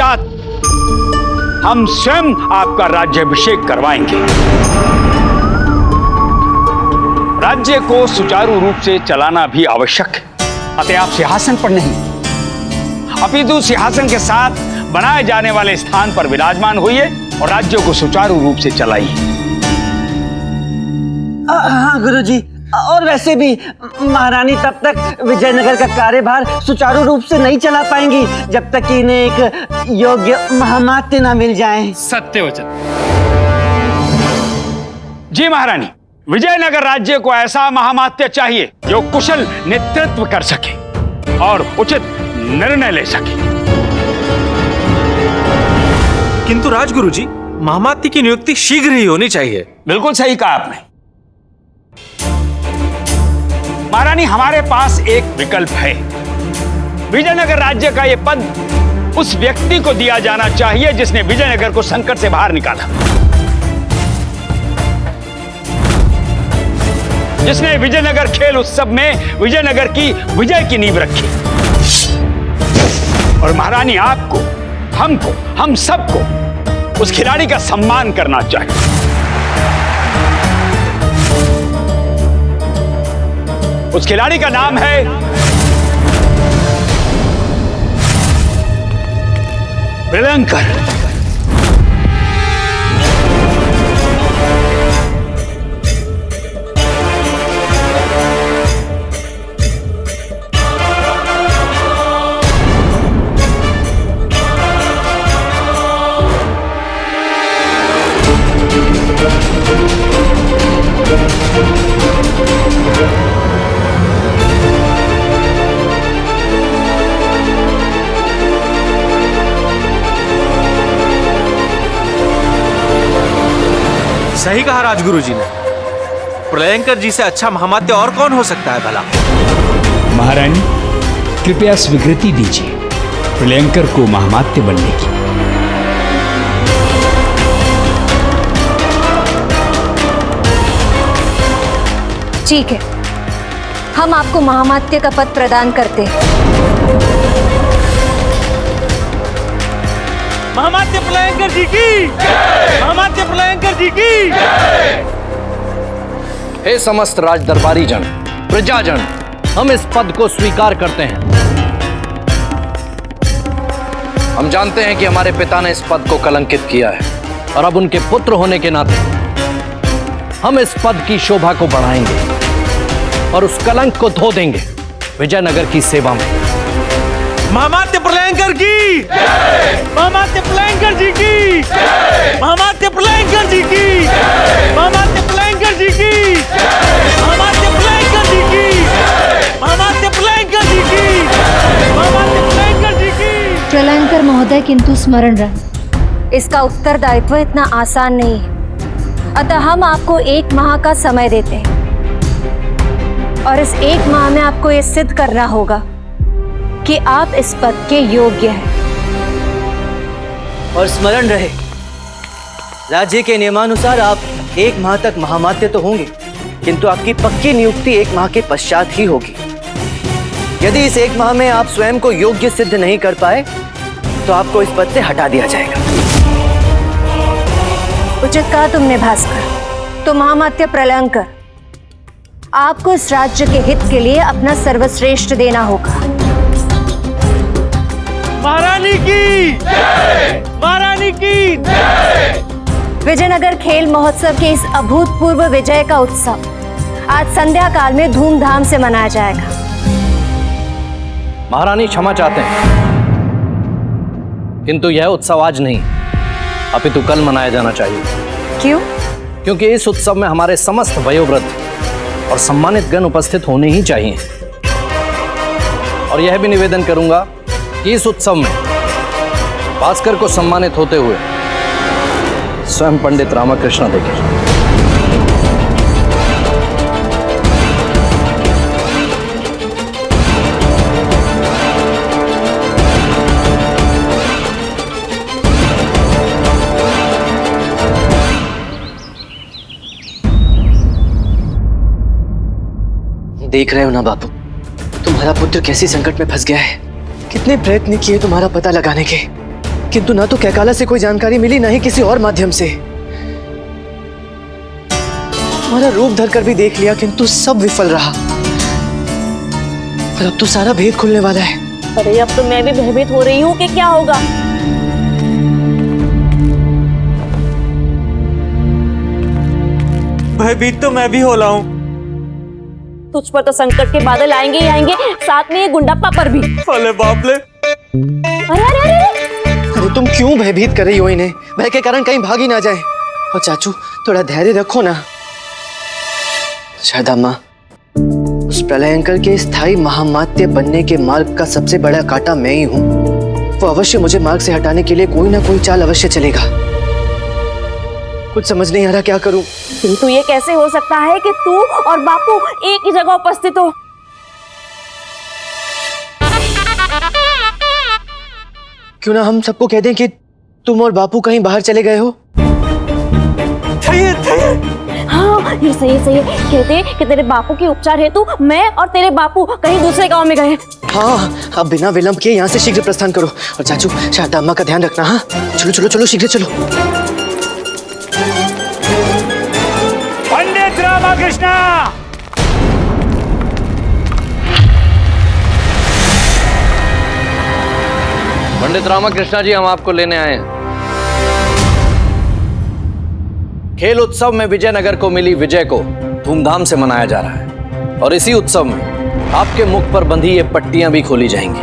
पश्चात हम स्वयं आपका राज्याभिषेक करवाएंगे। राज्य को सुचारू रूप से चलाना भी आवश्यक है। अतः आप सिंहासन पर नहीं अपितु सिंहासन के साथ बनाए जाने वाले स्थान पर विराजमान होइए और राज्य को सुचारू रूप से चलाइए। हाँ गुरुजी, और वैसे भी महारानी तब तक विजयनगर का कार्यभार सुचारू रूप से नहीं चला पाएंगी जब तक कि इन्हें एक योग्य महामात्य ना मिल जाए। सत्य वचन। जी महारानी, विजयनगर राज्य को ऐसा महामात्य चाहिए जो कुशल नेतृत्व कर सके और उचित निर्णय ले सके। किंतु राजगुरुजी, महामात्य की नियुक्ति शीघ्र ही होनी चाहिए। बिल्कुल सही कहा आपने महारानी, हमारे पास एक विकल्प है। विजयनगर राज्य का यह पद उस व्यक्ति को दिया जाना चाहिए जिसने विजयनगर को संकट से बाहर निकाला, जिसने विजयनगर खेल उत्सव में विजयनगर की विजय की नींव रखी। और महारानी, आपको, हमको, हम सबको उस खिलाड़ी का सम्मान करना चाहिए। उस खिलाड़ी का नाम है प्रलयंकर। सही कहा राजगुरुजी ने। प्रलयंकर जी से अच्छा महामात्य और कौन हो सकता है भला। महारानी, कृपया स्वीकृति दीजिए प्रलयंकर को महामात्य बनने की। ठीक है, हम आपको महामात्य का पद प्रदान करते हैं। महामात्य प्रलयंकर जी की, महामात्य प्रलयंकर जी की। हे समस्त राज दरबारी जन, प्रजाजन, हम इस पद को स्वीकार करते हैं। हम जानते हैं कि हमारे पिता ने इस पद को कलंकित किया है और अब उनके पुत्र होने के नाते हम इस पद की शोभा को बढ़ाएंगे और उस कलंक को धो देंगे विजयनगर की सेवा में। महामात्य प्रलयंकर की, महामात्य प्रलयंकर जी की, महामात्य प्रलयंकर जी की, महामात्य प्रलयंकर जी की, महामात्य प्रलयंकर जी की, महामात्य प्रलयंकर जी की, महामात्य प्रलयंकर जी की। प्रलयंकर महोदय, किंतु स्मरण रहे, इसका उत्तरदायित्व इतना आसान नहीं है। अतः हम आपको 1 माह का समय देते हैं और इस 1 माह में आपको ये सिद्ध करना होगा कि आप इस पद के योग्य हैं। और स्मरण रहे, राज्य के नियमानुसार आप 1 माह तक महामात्य तो होंगे, किंतु आपकी पक्की नियुक्ति 1 माह के पश्चात ही होगी। यदि इस 1 माह में आप स्वयं को योग्य सिद्ध नहीं कर पाए तो आपको इस पद से हटा दिया जाएगा। उचित कहा तुमने भास्कर। तो महामात्य प्रलयंकर, आपको इस राज्य के हित के लिए अपना सर्वश्रेष्ठ देना होगा। महारानी की जय, महारानी की जय। विजयनगर खेल महोत्सव के इस अभूतपूर्व विजय का उत्सव आज संध्या काल में धूमधाम से मनाया जाएगा। महारानी क्षमा चाहते हैं, किंतु यह उत्सव आज नहीं अपितु कल मनाया जाना चाहिए। क्यों? क्योंकि इस उत्सव में हमारे समस्त वयोवृद्ध और सम्मानित गण उपस्थित होने ही चाहिए। और यह भी निवेदन करूंगा कि इस उत्सव में भास्कर को सम्मानित होते हुए स्वयं पंडित रामकृष्ण देखें। देख रहे हो ना बापू, तुम्हारा पुत्र कैसी संकट में फंस गया है। कितने प्रयत्न किए तुम्हारा पता लगाने के, किंतु ना तो कैकाला से कोई जानकारी मिली, ना ही किसी और माध्यम से। हमारा रूप धरकर भी देख लिया, किंतु सब विफल रहा। और अब तो सारा भेद खुलने वाला है। अरे अब तो मैं भी भयभीत हो रही हूँ कि क्या होगा। भयभीत तो मैं भी हो रहा हूँ। तुझ पर तो संकट के बादल आएंगे ही आएंगे, साथ में ये गुंडाप्पा पर भी। अरे बाप रे। अरे अरे अरे अरे तुम क्यों भयभीत कर रही हो इन्हें? भय के कारण कहीं भाग ही ना जाए। और चाचू थोड़ा धैर्य रखो ना। शारदा माँ, उस प्रलयंकर के स्थायी महामात्य बनने के मार्ग का सबसे बड़ा कांटा मैं ही हूँ। वो अवश्य मुझे मार्ग से हटाने के लिए कोई ना कोई चाल अवश्य चलेगा। कुछ समझ नहीं आ रहा क्या करूं। किंतु ये कैसे हो सकता है कि तू और बापू एक ही जगह उपस्थित हो? क्यों ना हम सबको कह दें कि तुम और बापू कहीं बाहर चले गए हो। हाँ ये सही है, सही है। कहते कि तेरे बापू के उपचार हेतु मैं और तेरे बापू कहीं दूसरे गांव में गए। हाँ, अब बिना विलंब के यहाँ से शीघ्र प्रस्थान करो। और चाचू शारदा अम्मा का ध्यान रखना। हाँ चलो चलो चलो, शीघ्र चलो। पंडित रामाकृष्ण, पंडित रामाकृष्णा जी, हम आपको लेने आए हैं। खेल उत्सव में विजयनगर को मिली विजय को धूमधाम से मनाया जा रहा है और इसी उत्सव में आपके मुख पर बंधी ये पट्टियां भी खोली जाएंगी।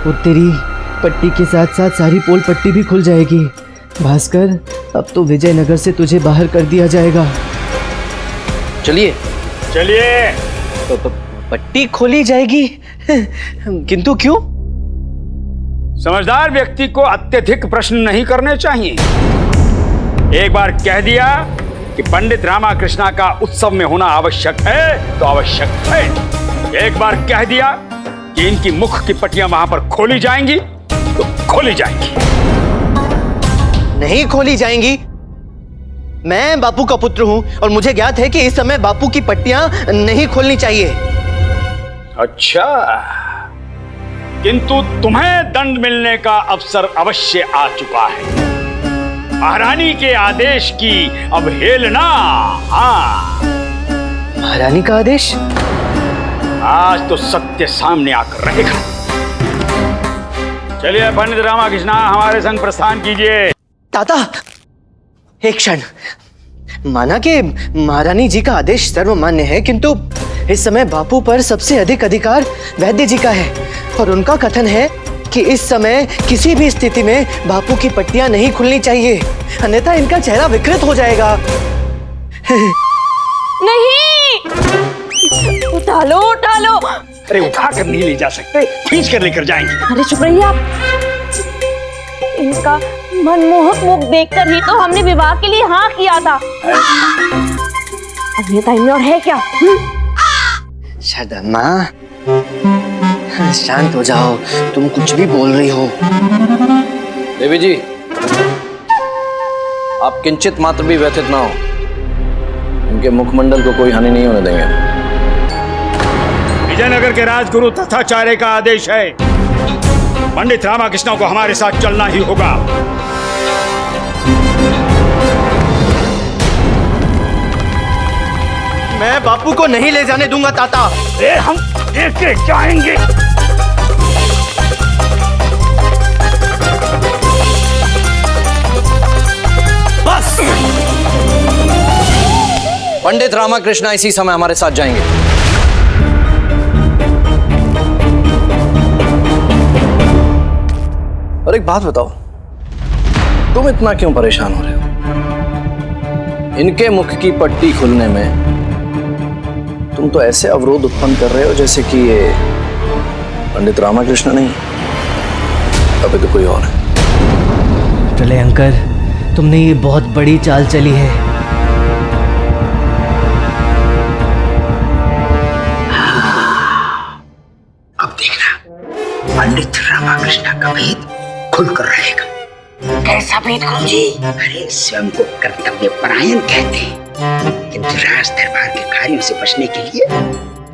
और तेरी पट्टी के साथ साथ सारी पोल पट्टी भी खुल जाएगी। भास्कर, अब तो विजयनगर से तुझे बाहर कर दिया जाएगा। चलिए चलिए। तो पट्टी खोली जाएगी, किंतु क्यों? समझदार व्यक्ति को अत्यधिक प्रश्न नहीं करने चाहिए। एक बार कह दिया कि पंडित रामाकृष्णा का उत्सव में होना आवश्यक है तो आवश्यक है। एक बार कह दिया कि इनकी मुख की पट्टियां वहां पर खोली जाएंगी तो खोली जाएंगी। नहीं खोली जाएंगी। मैं बापू का पुत्र हूं और मुझे ज्ञात है कि इस समय बापू की पट्टियां नहीं खोलनी चाहिए। अच्छा, किंतु तुम्हें दंड मिलने का अवसर अवश्य आ चुका है। महारानी के आदेश की अवहेलना। हाँ, महारानी का आदेश? आज तो सत्य सामने आकर रहेगा। चलिए पंडित रामाकृष्णा, हमारे संग प्रस्थान कीजिए। ताता, एक क्षण। माना कि महारानी जी का आदेश सर्वमान्य है, किंतु इस समय बापू पर सबसे अधिक अधिकार वैद्य जी का है और उनका कथन है कि इस समय किसी भी स्थिति में बापू की पट्टियां नहीं खुलनी चाहिए, अन्यथा इनका चेहरा विकृत हो जाएगा। नहीं, उठा लो उठा लो। अरे उठा कर नहीं ले जा सकते, खींच कर लेकर जाएंगे। अरे चुप रहिए आप। इनका मनमोहक मुख देखकर ही तो हमने विवाह के लिए हाँ किया था। अब ये टाइम में और है क्या? शारदा माँ, शांत हो जाओ। तुम कुछ भी बोल रही हो। देवी जी, आप किंचित मात्र भी व्यथित ना हो। इनके मुखमंडल को कोई हानि नहीं होने देंगे। विजयनगर के राजगुरु तथाचार्य का आदेश है, पंडित रामाकृष्ण को हमारे साथ चलना ही होगा। मैं बापू को नहीं ले जाने दूंगा ताता। हम लेके जाएंगे। बस, पंडित रामाकृष्णा इसी समय हमारे साथ जाएंगे। और एक बात बताओ, तुम इतना क्यों परेशान हो रहे हो? इनके मुख की पट्टी खुलने में तुम तो ऐसे अवरोध उत्पन्न कर रहे हो जैसे कि ये पंडित रामाकृष्ण नहीं, अभी तो कोई और है। प्रलयंकर, तुमने ये बहुत बड़ी चाल चली है। अब देखना, पंडित रामाकृष्ण का भेद खुलकर रहेगा। कैसा भेद गुरुजी? अरे स्वयं को कर्तव्य परायण कहते हैं, किंतु राज दरबार के कार्यों से बचने के लिए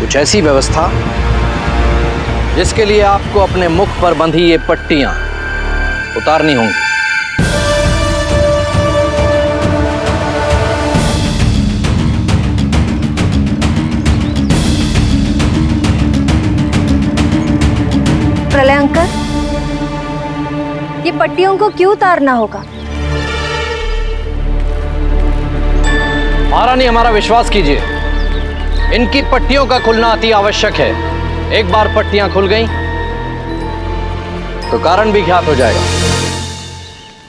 कुछ ऐसी व्यवस्था जिसके लिए आपको अपने मुख पर बंधी ये पट्टियां उतारनी होंगी। प्रलयंकर, ये पट्टियों को क्यों उतारना होगा? महारानी, हमारा विश्वास कीजिए, इनकी पट्टियों का खुलना अति आवश्यक है। एक बार पट्टियां खुल गईं तो कारण भी ज्ञात हो जाएगा।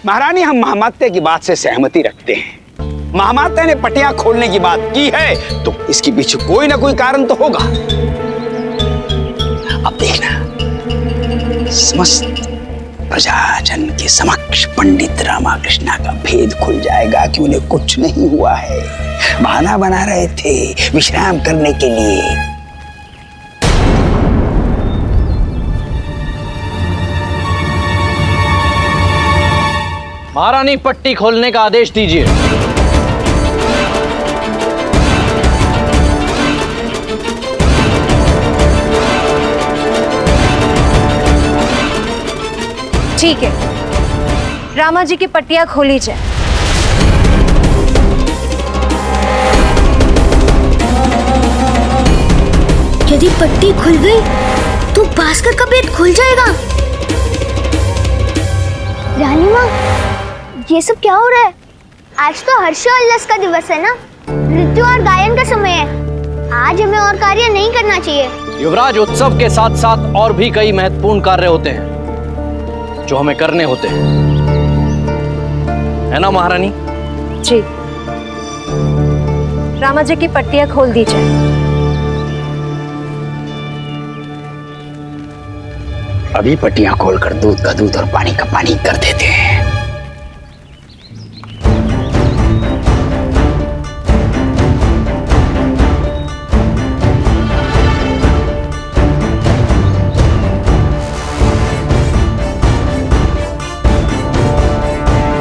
महारानी, हम महामात्य की बात से सहमति रखते हैं। महामात्य ने पट्टियां खोलने की बात की है तो इसके पीछे कोई ना कोई कारण तो होगा। अब देखना, समस्त प्रजाजन के समक्ष पंडित रामाकृष्णा का भेद खुल जाएगा कि उन्हें कुछ नहीं हुआ है, बहाना बना रहे थे विश्राम करने के लिए। महारानी, पट्टी खोलने का आदेश दीजिए। ठीक है, रामा जी की पट्टियां खोली जाए। यदि पट्टी खुल गई तो भास्कर का पेट खुल जाएगा। रानी माँ, ये सब क्या हो रहा है? आज तो हर्षोल्लास का दिवस है ना, नृत्य और गायन का समय है। आज हमें और कार्य नहीं करना चाहिए। युवराज, उत्सव के साथ साथ और भी कई महत्वपूर्ण कार्य होते हैं जो हमें करने होते हैं, है ना महारानी? जी, रामा जी की पट्टियां खोल दीजिए। अभी पट्टियां खोलकर दूध का दूध और पानी का पानी कर देते हैं।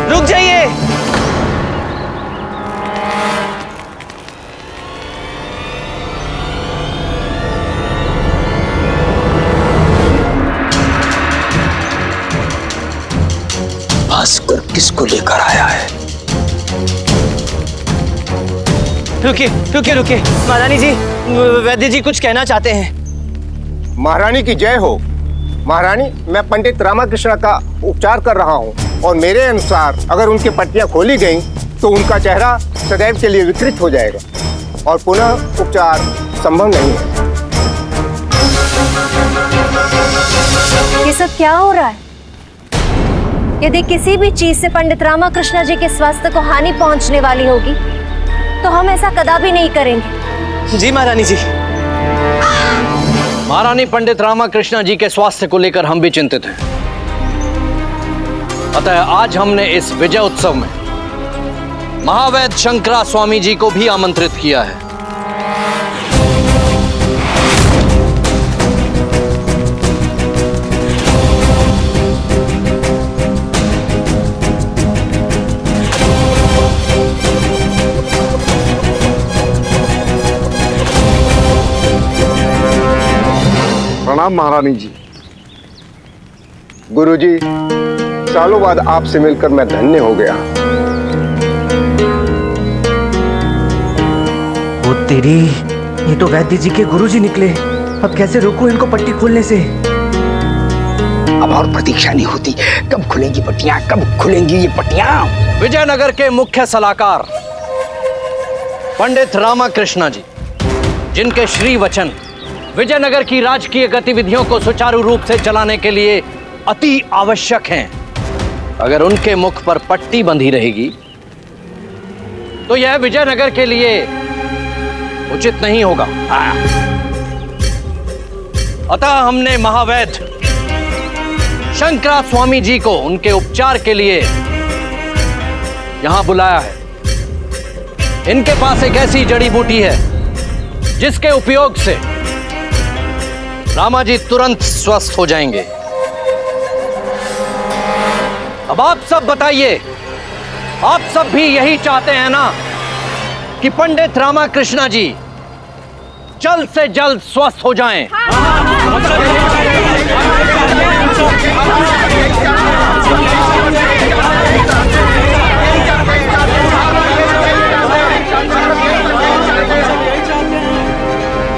रुक जाइए। भास्कर किसको लेकर आया है? रुकिए रुकिए रुकिए, महारानी जी, वैद्य जी कुछ कहना चाहते हैं। महारानी की जय हो। महारानी, मैं पंडित रामाकृष्ण का उपचार कर रहा हूँ और मेरे अनुसार अगर उनकी पट्टियां खोली गईं तो उनका चेहरा सदैव के लिए विकृत हो जाएगा और पुनः उपचार संभव नहीं है। ये सब क्या हो रहा है? यदि किसी भी चीज से पंडित रामाकृष्ण जी के स्वास्थ्य को हानि पहुंचने वाली होगी तो हम ऐसा कदापि नहीं करेंगे। जी महारानी जी। महारानी, पंडित रामाकृष्ण जी के स्वास्थ्य को लेकर हम भी चिंतित हैं। अतः आज हमने इस विजय उत्सव में महावैद्य शंकरा स्वामी जी को भी आमंत्रित किया है। प्रणाम महारानी जी। गुरुजी, सालों बाद आपसे मिलकर मैं धन्य हो गया। वो तेरी, ये तो वैद्य जी के गुरुजी निकले। अब कैसे रोकूं इनको पट्टी खोलने से? अब और प्रतीक्षा नहीं होती। कब खुलेंगी पट्टियां, कब खुलेंगी ये पट्टियां? विजयनगर के मुख्य सलाहकार पंडित रामाकृष्ण जी, जिनके श्री वचन विजयनगर की राजकीय गतिविधियों को सुचारू रूप से चलाने के लिए अति आवश्यक हैं, अगर उनके मुख पर पट्टी बंधी रहेगी तो यह विजयनगर के लिए उचित नहीं होगा। अतः हमने महावैद्य शंकरा स्वामी जी को उनके उपचार के लिए यहां बुलाया है। इनके पास एक ऐसी जड़ी बूटी है जिसके उपयोग से रामा जी तुरंत स्वस्थ हो जाएंगे। अब आप सब बताइए, आप सब भी यही चाहते हैं ना कि पंडित रामाकृष्ण जी जल्द से जल्द स्वस्थ हो जाएं।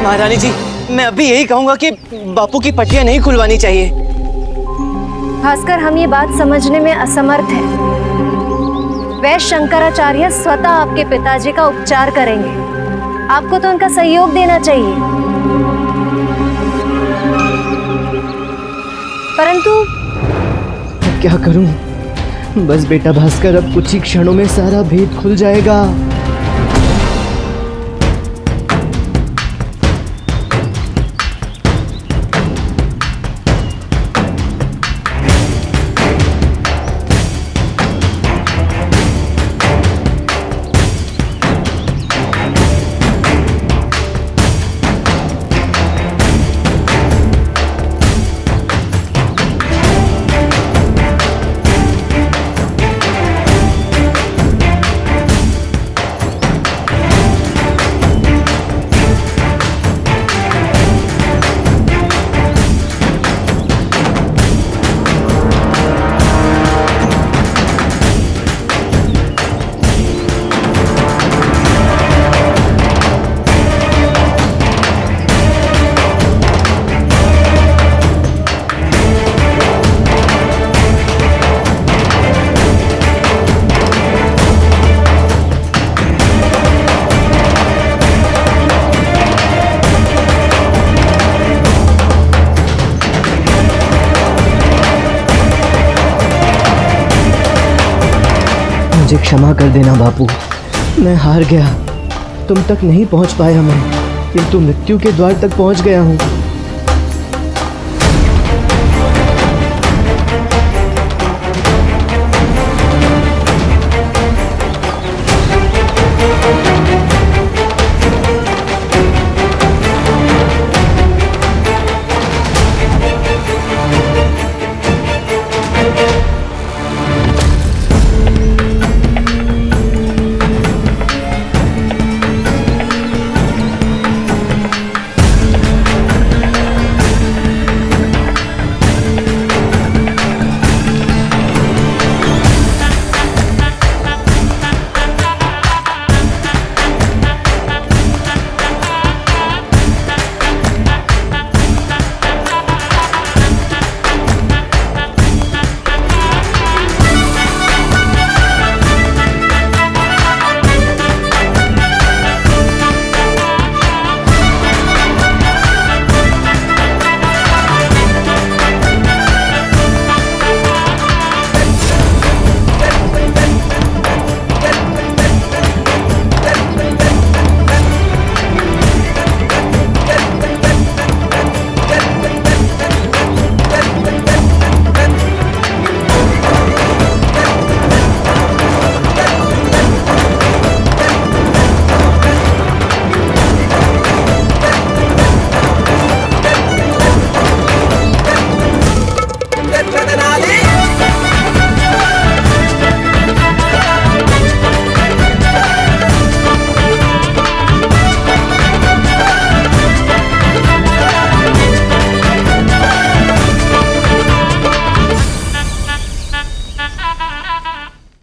महारानी जी, मैं अभी यही कहूंगा कि बापू की पट्टियां नहीं खुलवानी चाहिए। भास्कर, हम ये बात समझने में असमर्थ हैं। वैश्य शंकराचार्य स्वतः आपके पिताजी का उपचार करेंगे। आपको तो उनका सहयोग देना चाहिए। परंतु क्या करूं? बस बेटा भास्कर, अब कुछ ही क्षणों में सारा भेद खुल जाएगा। मुझे क्षमा कर देना बापू, मैं हार गया। तुम तक नहीं पहुंच पाया मैं, किंतु मृत्यु के द्वार तक पहुंच गया हूं।